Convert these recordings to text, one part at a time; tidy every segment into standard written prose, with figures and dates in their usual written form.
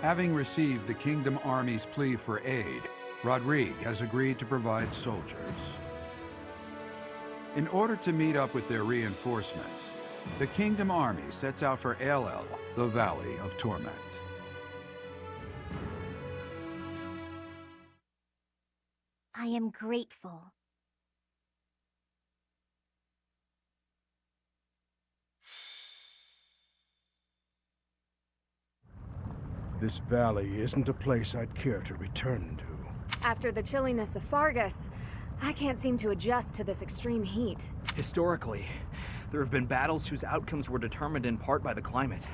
Having received the Kingdom Army's plea for aid, Rodrigue has agreed to provide soldiers. In order to meet up with their reinforcements, the Kingdom Army sets out for Ailell, the Valley of Torment. I am grateful. This valley isn't a place I'd care to return to. After the chilliness of Fargus, I can't seem to adjust to this extreme heat. Historically, there have been battles whose outcomes were determined in part by the climate.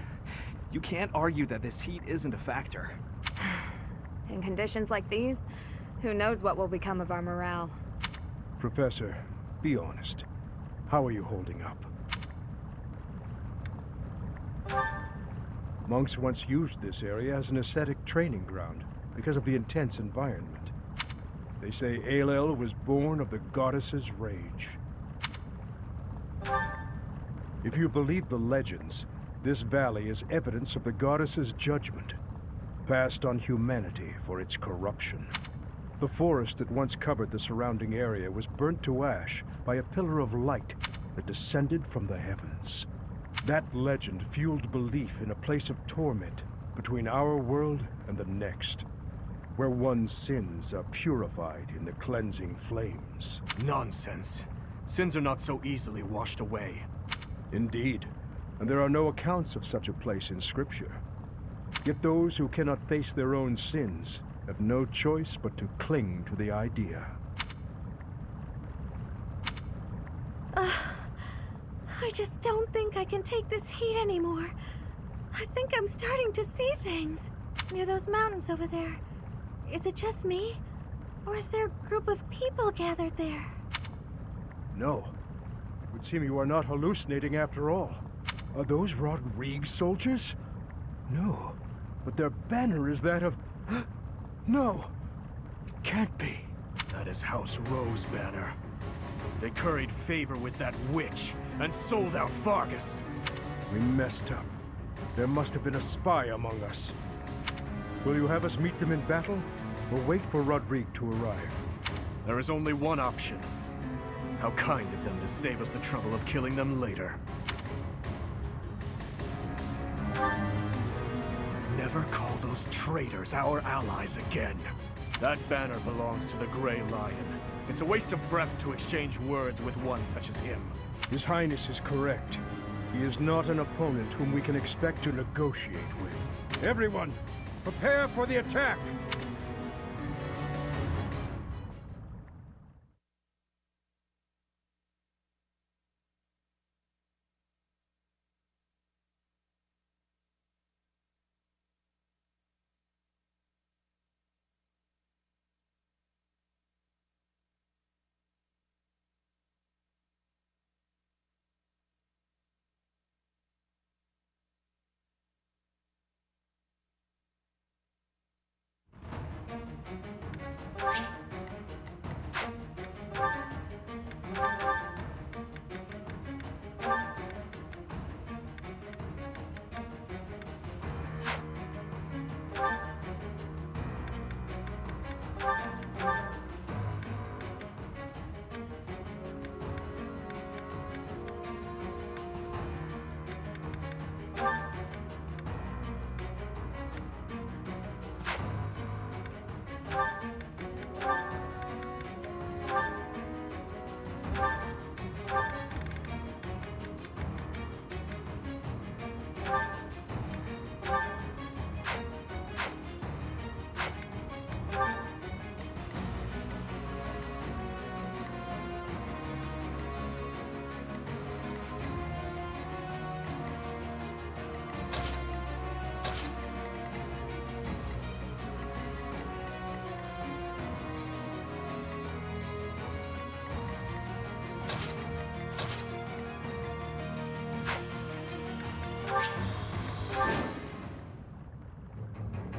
You can't argue that this heat isn't a factor. In conditions like these, who knows what will become of our morale. Professor, be honest. How are you holding up? Monks once used this area as an ascetic training ground because of the intense environment. They say Ailell was born of the goddess's rage. If you believe the legends, this valley is evidence of the goddess's judgment, passed on humanity for its corruption. The forest that once covered the surrounding area was burnt to ash by a pillar of light that descended from the heavens. That legend fueled belief in a place of torment between our world and the next, where one's sins are purified in the cleansing flames. Nonsense. Sins are not so easily washed away. Indeed, and there are no accounts of such a place in Scripture. Yet those who cannot face their own sins have no choice but to cling to the idea. I just don't think I can take this heat anymore. I think I'm starting to see things. Near those mountains over there. Is it just me? Or is there a group of people gathered there? No. It would seem you are not hallucinating after all. Are those Rodrigue soldiers? No. But their banner is that of... No. It can't be. That is House Rowe's banner. They curried favor with that witch and sold out Fargus. We messed up. There must have been a spy among us. Will you have us meet them in battle, or wait for Rodrigue to arrive? There is only one option. How kind of them to save us the trouble of killing them later. Never call those traitors our allies again. That banner belongs to the Grey Lion. It's a waste of breath to exchange words with one such as him. His Highness is correct. He is not an opponent whom we can expect to negotiate with. Everyone, prepare for the attack!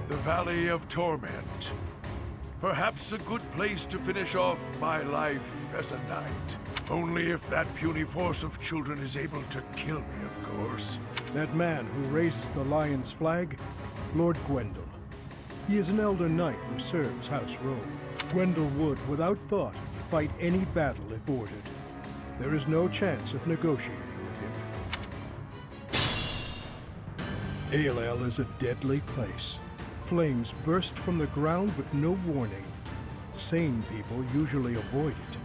The Valley of Torment. Perhaps a good place to finish off my life as a knight. Only if that puny force of children is able to kill me, of course. That man who raises the lion's flag? Lord Gwendol. He is an elder knight who serves House Rowe. Gwendol would, without thought, fight any battle if ordered. There is no chance of negotiating with him. Ailell is a deadly place. Flames burst from the ground with no warning. Sane people usually avoid it.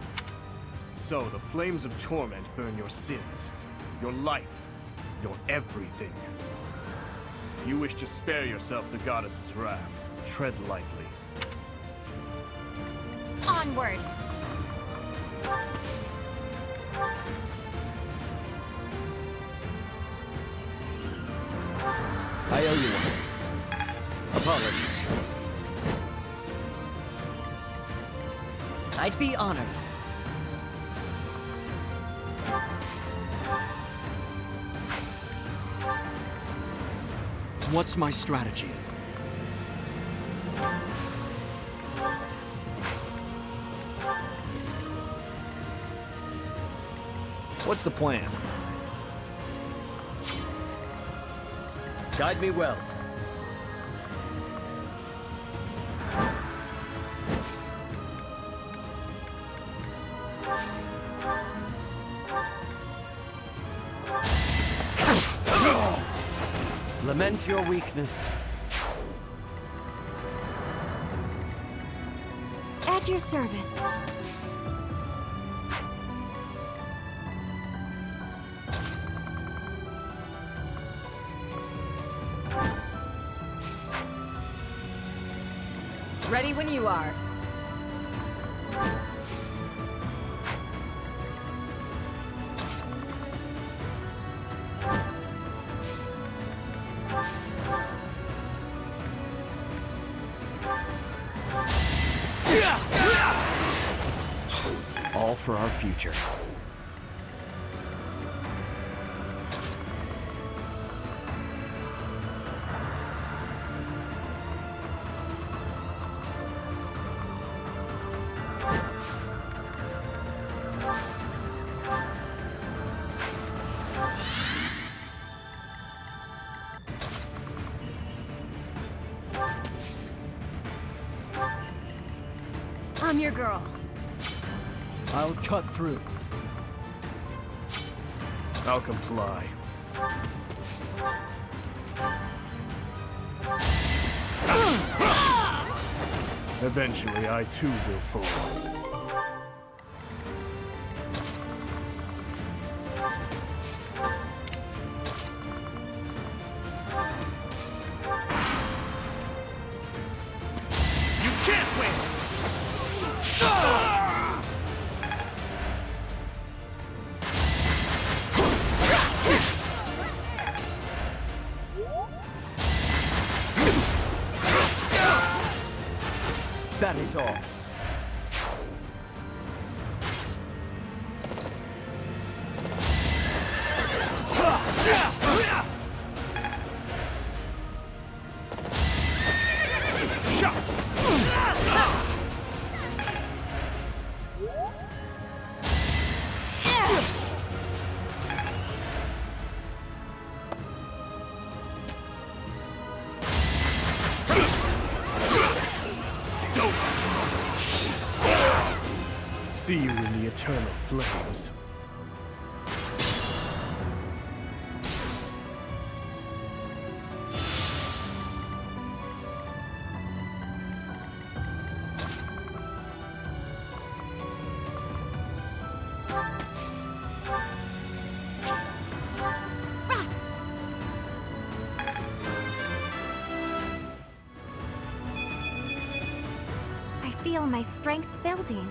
So the flames of torment burn your sins, your life, your everything. If you wish to spare yourself the goddess's wrath, tread lightly. Onward! I owe you one. Apologies. I'd be honored. What's my strategy? What's the plan? Guide me well. Lament your weakness. At your service. Ready when you are. All for our future. I'm your girl. I'll cut through. I'll comply. Eventually, I too will fall. That is all. See you in the eternal flames. I feel my strength building.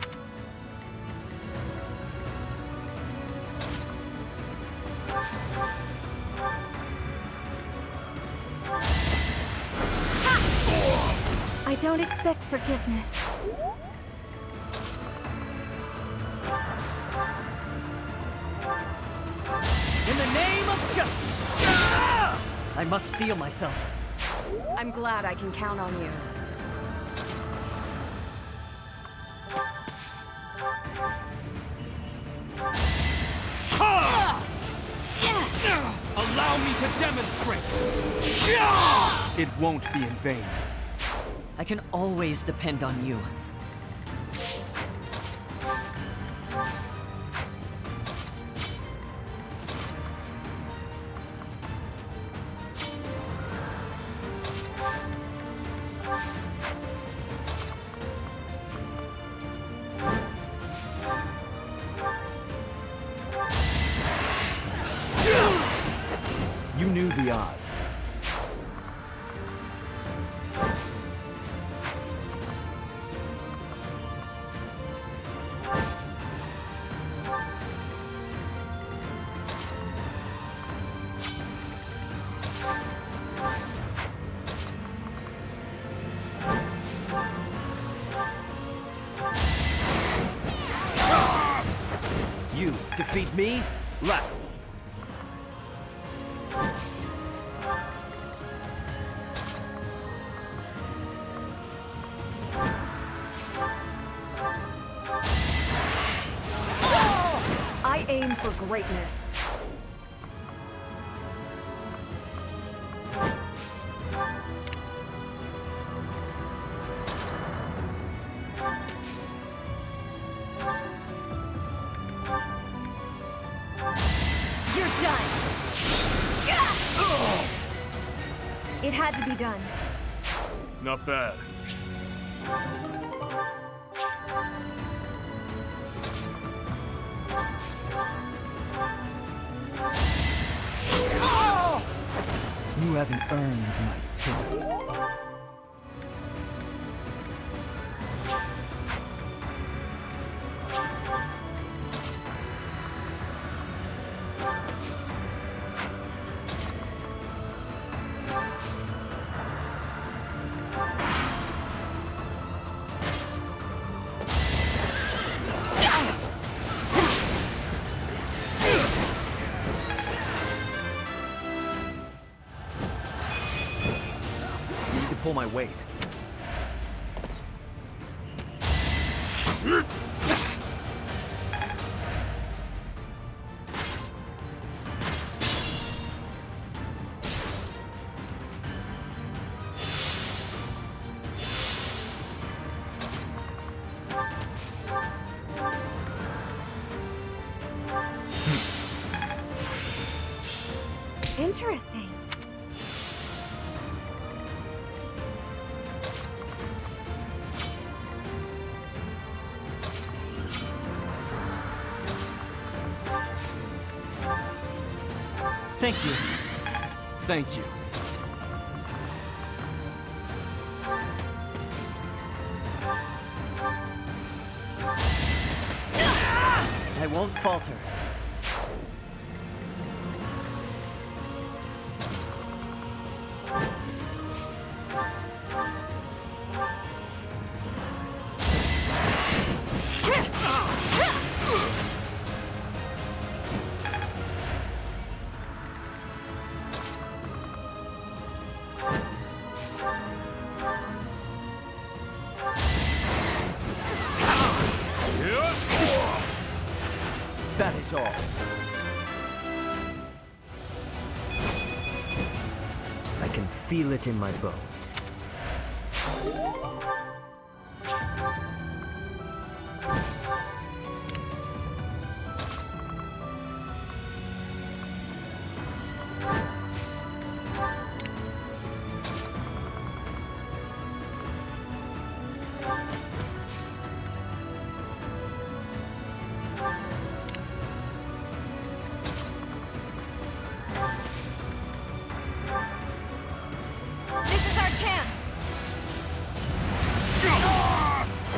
I don't expect forgiveness. In the name of justice! I must steel myself. I'm glad I can count on you. Allow me to demonstrate! It won't be in vain. I can always depend on you. You knew the odds. You defeat me? Left. I aim for greatness. You're done. It had to be done. Not bad. You haven't earned my pity. Pull my weight. Interesting. Thank you. Thank you. I won't falter. That is all. I can feel it in my bones. This is our chance.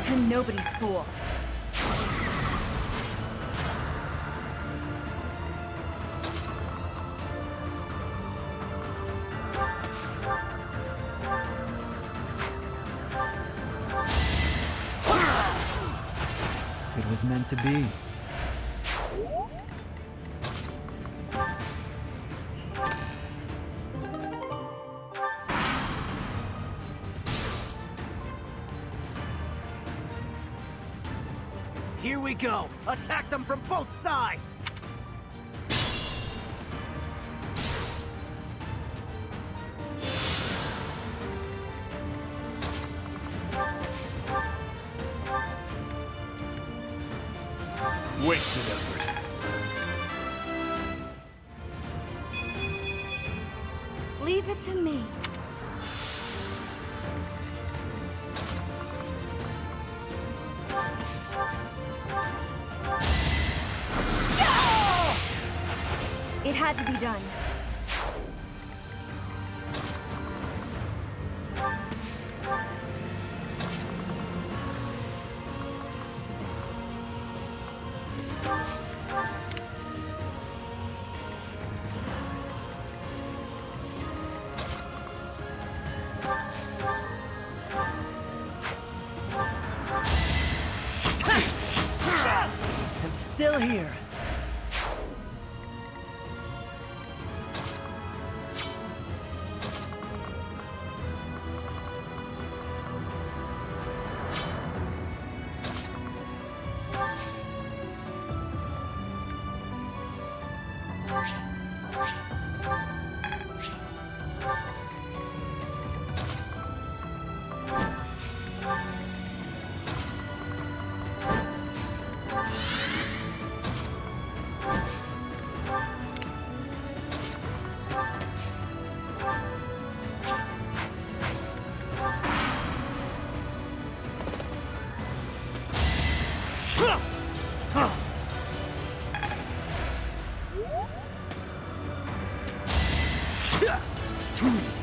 And nobody's fool. It was meant to be. Here we go! Attack them from both sides! Wasted effort. Leave it to me. It had to be done. I'm still here. Too easy.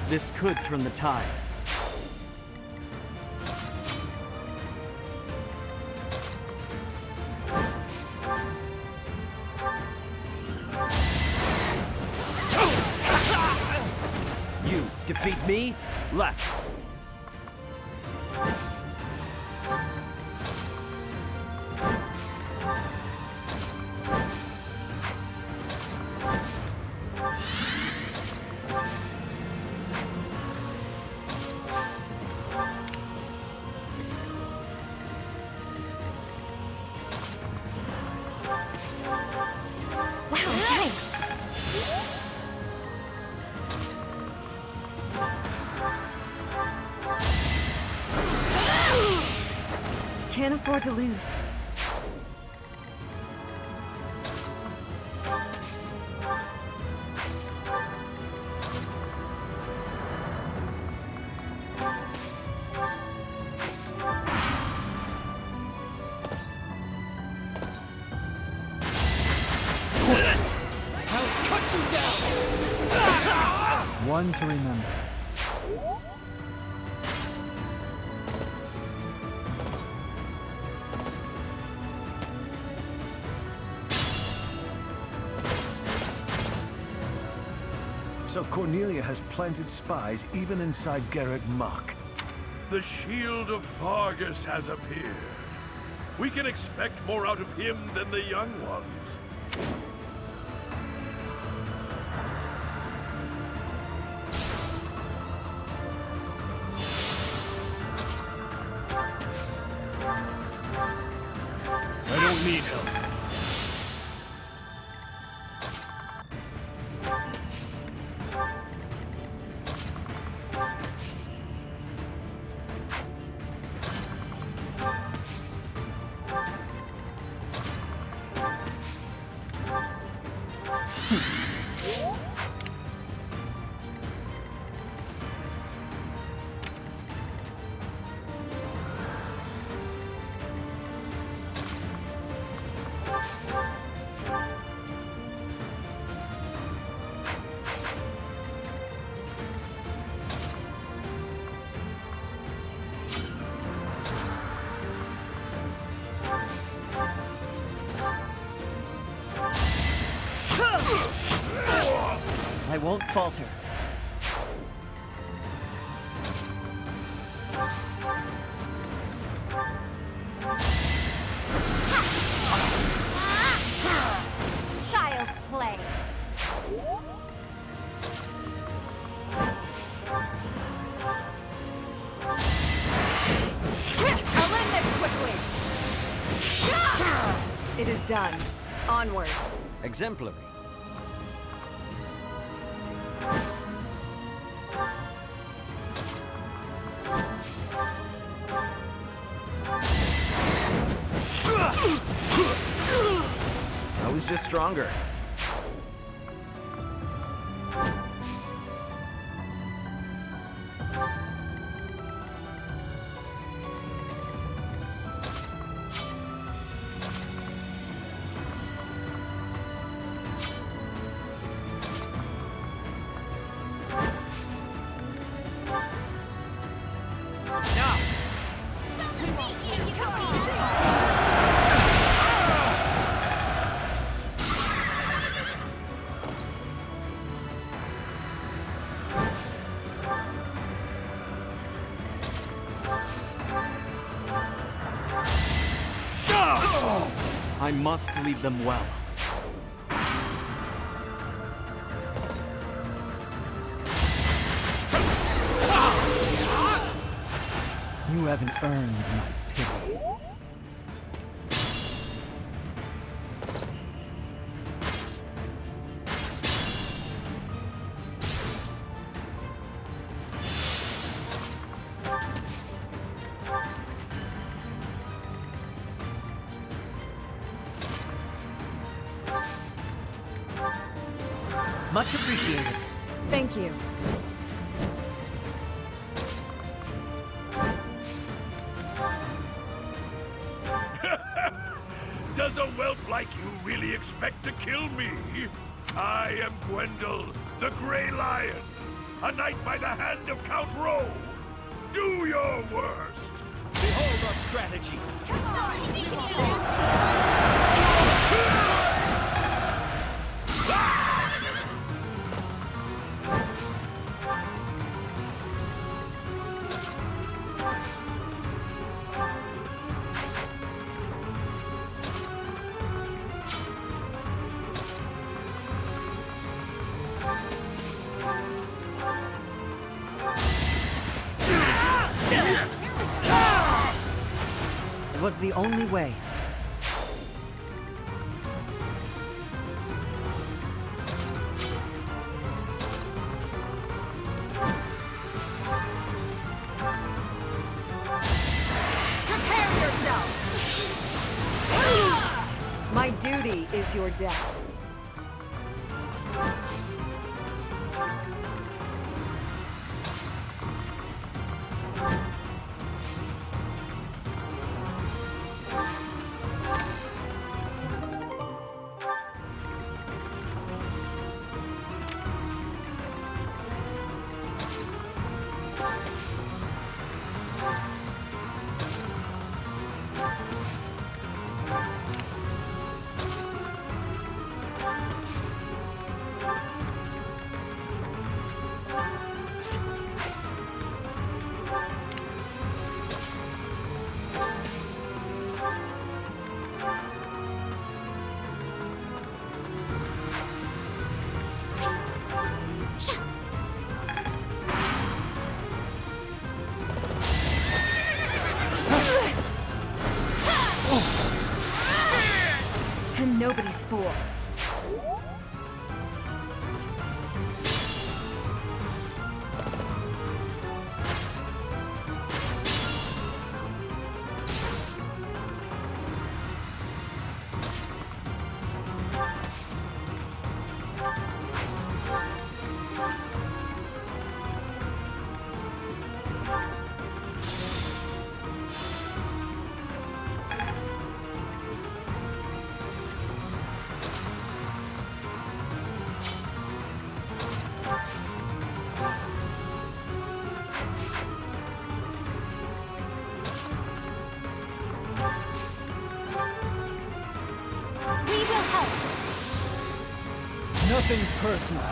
This could turn the tides. You defeat me? Left. Can't afford to lose. I'll cut you down! One to remember. So Cornelia has planted spies even inside Garreg Mach. The shield of Fargus has appeared. We can expect more out of him than the young ones. I don't need help. won't falter. Child's play. I'll end this quickly! It is done. Onward. Exemplary. I was just stronger. I must lead them well. You haven't earned my pity. Much appreciated. Thank you. Does a whelp like you really expect to kill me? I am Gwendol, the Grey Lion, a knight by the hand of Count Rowe. Do your worst! Behold our strategy. It was the only way. Prepare yourself! My duty is your death. I'm nobody's fool. Nothing personal.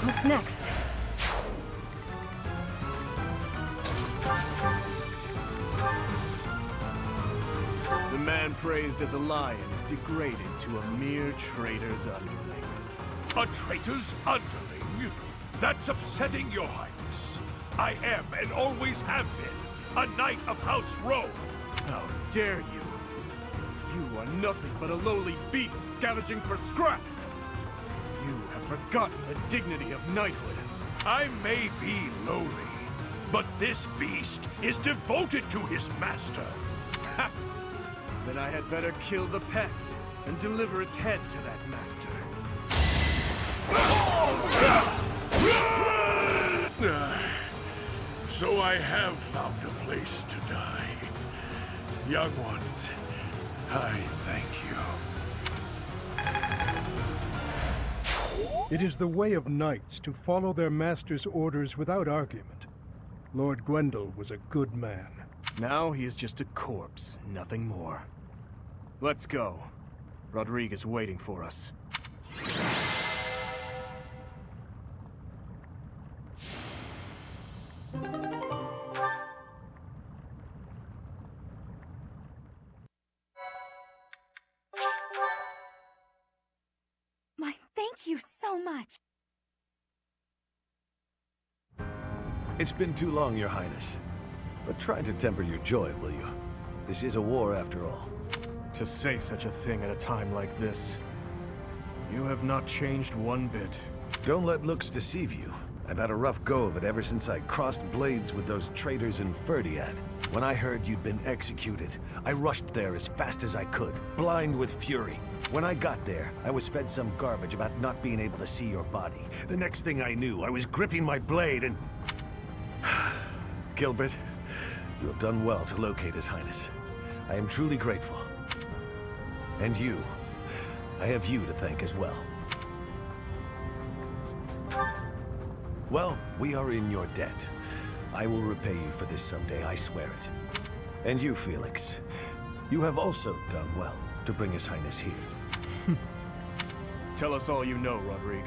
What's next? The man praised as a lion is degraded to a mere traitor's underling. A traitor's underling? That's upsetting, Your Highness. I am, and always have been, a knight of House Rome. How dare you! You are nothing but a lowly beast scavenging for scraps! You have forgotten the dignity of knighthood. I may be lowly, but this beast is devoted to his master. Ha! Then I had better kill the pet and deliver its head to that master. So I have found a place to die. Young ones, I thank you. It is the way of knights to follow their master's orders without argument. Lord Gwendol was a good man. Now he is just a corpse, nothing more. Let's go. Rodrigue is waiting for us. My thank you so much. It's been too long, Your Highness. But try to temper your joy, will you? This is a war, after all. To say such a thing at a time like this. You have not changed one bit. Don't let looks deceive you. I've had a rough go of it ever since I crossed blades with those traitors in Ferdiad. When I heard you'd been executed, I rushed there as fast as I could, blind with fury. When I got there, I was fed some garbage about not being able to see your body. The next thing I knew, I was gripping my blade and... Gilbert, you have done well to locate His Highness. I am truly grateful. And you, I have you to thank as well. Well, we are in your debt. I will repay you for this someday, I swear it. And you, Felix, you have also done well to bring His Highness here. Tell us all you know, Rodrigue.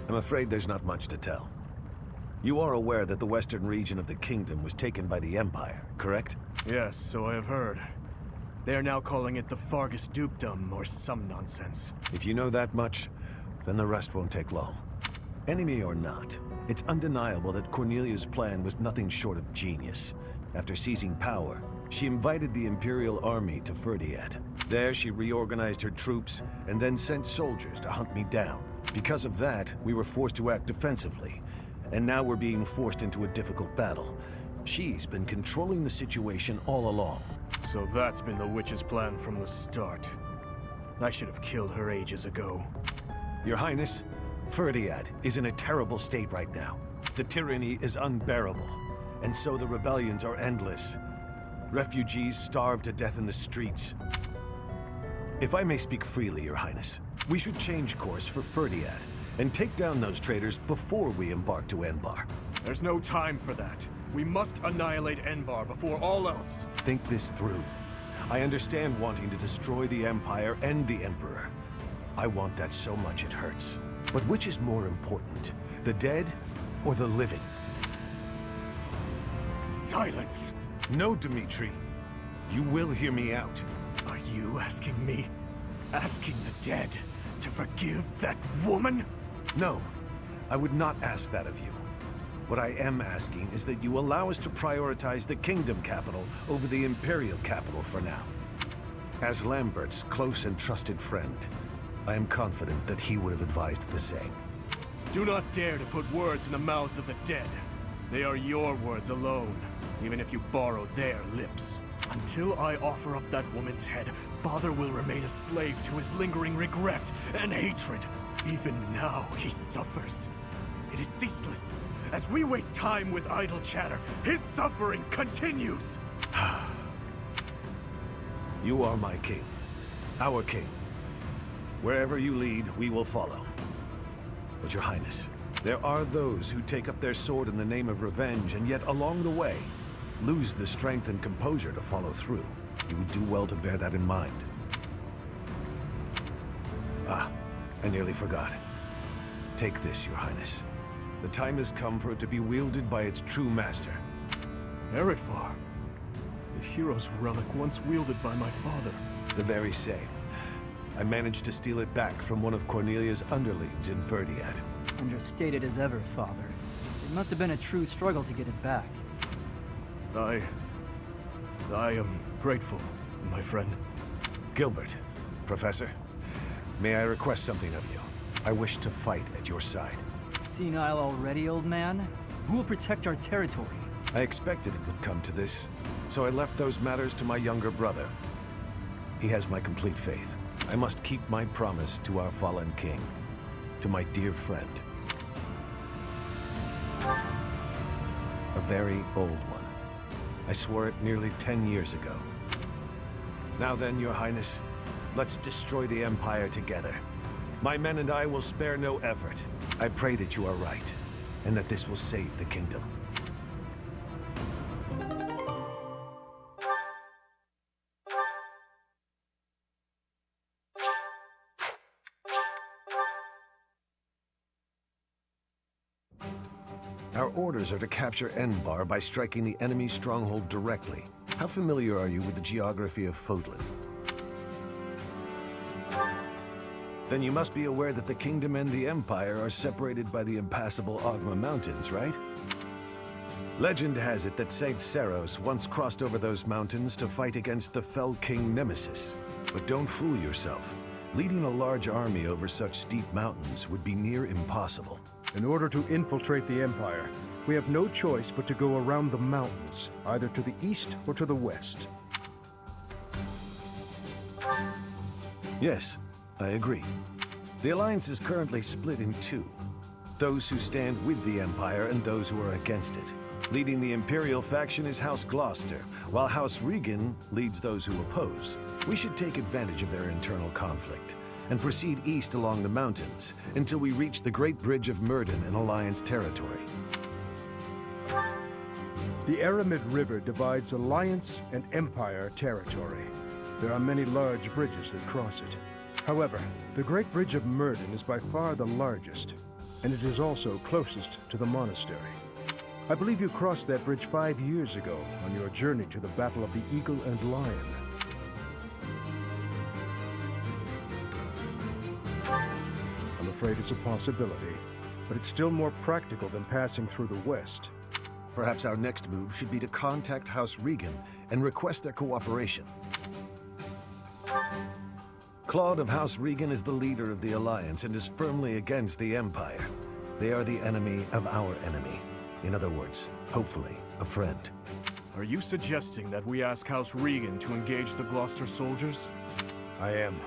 I'm afraid there's not much to tell. You are aware that the western region of the kingdom was taken by the Empire, correct? Yes, so I have heard. They are now calling it the Fargus Dukedom, or some nonsense. If you know that much, then the rest won't take long. Enemy or not, it's undeniable that Cornelia's plan was nothing short of genius. After seizing power, she invited the Imperial army to Ferdiad. There she reorganized her troops and then sent soldiers to hunt me down. Because of that, we were forced to act defensively, and now we're being forced into a difficult battle. She's been controlling the situation all along. So that's been the witch's plan from the start. I should have killed her ages ago. Your Highness, Ferdiad is in a terrible state right now. The tyranny is unbearable, and so the rebellions are endless. Refugees starve to death in the streets. If I may speak freely, Your Highness, we should change course for Ferdiad and take down those traitors before we embark to Enbar. There's no time for that. We must annihilate Enbar before all else. Think this through. I understand wanting to destroy the Empire and the Emperor. I want that so much it hurts. But which is more important, the dead or the living? Silence! No, Dimitri. You will hear me out. Are you asking me? Asking the dead to forgive that woman? No, I would not ask that of you. What I am asking is that you allow us to prioritize the kingdom capital over the imperial capital for now. As Lambert's close and trusted friend, I am confident that he would have advised the same. Do not dare to put words in the mouths of the dead. They are your words alone, even if you borrow their lips. Until I offer up that woman's head, Father will remain a slave to his lingering regret and hatred. Even now, he suffers. It is ceaseless. As we waste time with idle chatter, his suffering continues. You are my king. Our king. Wherever you lead, we will follow. But Your Highness, there are those who take up their sword in the name of revenge and yet along the way lose the strength and composure to follow through. You would do well to bear that in mind. Ah, I nearly forgot. Take this, Your Highness. The time has come for it to be wielded by its true master. Eretvar. The hero's relic once wielded by my father. The very same. I managed to steal it back from one of Cornelia's underlings in Verdiad. Understated as ever, Father. It must have been a true struggle to get it back. I am grateful, my friend. Gilbert, Professor, may I request something of you? I wish to fight at your side. Senile already, old man? Who will protect our territory? I expected it would come to this, so I left those matters to my younger brother. He has my complete faith. I must keep my promise to our fallen king, to my dear friend. A very old one. I swore it nearly 10 years ago. Now then, Your Highness, let's destroy the Empire together. My men and I will spare no effort. I pray that you are right, and that this will save the kingdom. Our orders are to capture Enbar by striking the enemy's stronghold directly. How familiar are you with the geography of Fodlan? Then you must be aware that the kingdom and the Empire are separated by the impassable Ogma Mountains, right? Legend has it that Saint Seros once crossed over those mountains to fight against the fell king Nemesis. But don't fool yourself. Leading a large army over such steep mountains would be near impossible. In order to infiltrate the Empire, we have no choice but to go around the mountains, either to the east or to the west. Yes, I agree. The Alliance is currently split in two. Those who stand with the Empire and those who are against it. Leading the Imperial faction is House Gloucester, while House Regan leads those who oppose. We should take advantage of their internal conflict and proceed east along the mountains until we reach the Great Bridge of Myrden in Alliance territory. The Aramid River divides Alliance and Empire territory. There are many large bridges that cross it. However, the Great Bridge of Myrden is by far the largest, and it is also closest to the monastery. I believe you crossed that bridge 5 years ago on your journey to the Battle of the Eagle and Lion. I'm afraid it's a possibility, but it's still more practical than passing through the west. Perhaps our next move should be to contact House Regan and request their cooperation. Claude of House Regan is the leader of the Alliance and is firmly against the Empire. They are the enemy of our enemy. In other words, hopefully, a friend. Are you suggesting that we ask House Regan to engage the Gloucester soldiers? I am.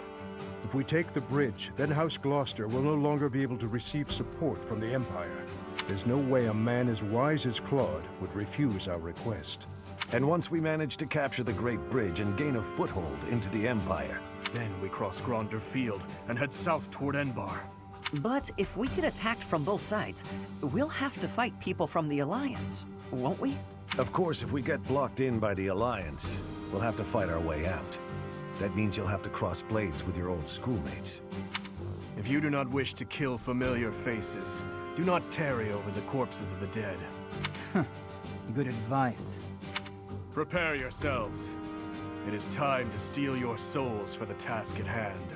If we take the bridge, then House Gloucester will no longer be able to receive support from the Empire. There's no way a man as wise as Claude would refuse our request. And once we manage to capture the Great Bridge and gain a foothold into the Empire, then we cross Gronder Field and head south toward Enbar. But if we get attacked from both sides, we'll have to fight people from the Alliance, won't we? of course, if we get blocked in by the Alliance, we'll have to fight our way out. That means you'll have to cross blades with your old schoolmates. If you do not wish to kill familiar faces, do not tarry over the corpses of the dead. Good advice. Prepare yourselves. It is time to steel your souls for the task at hand.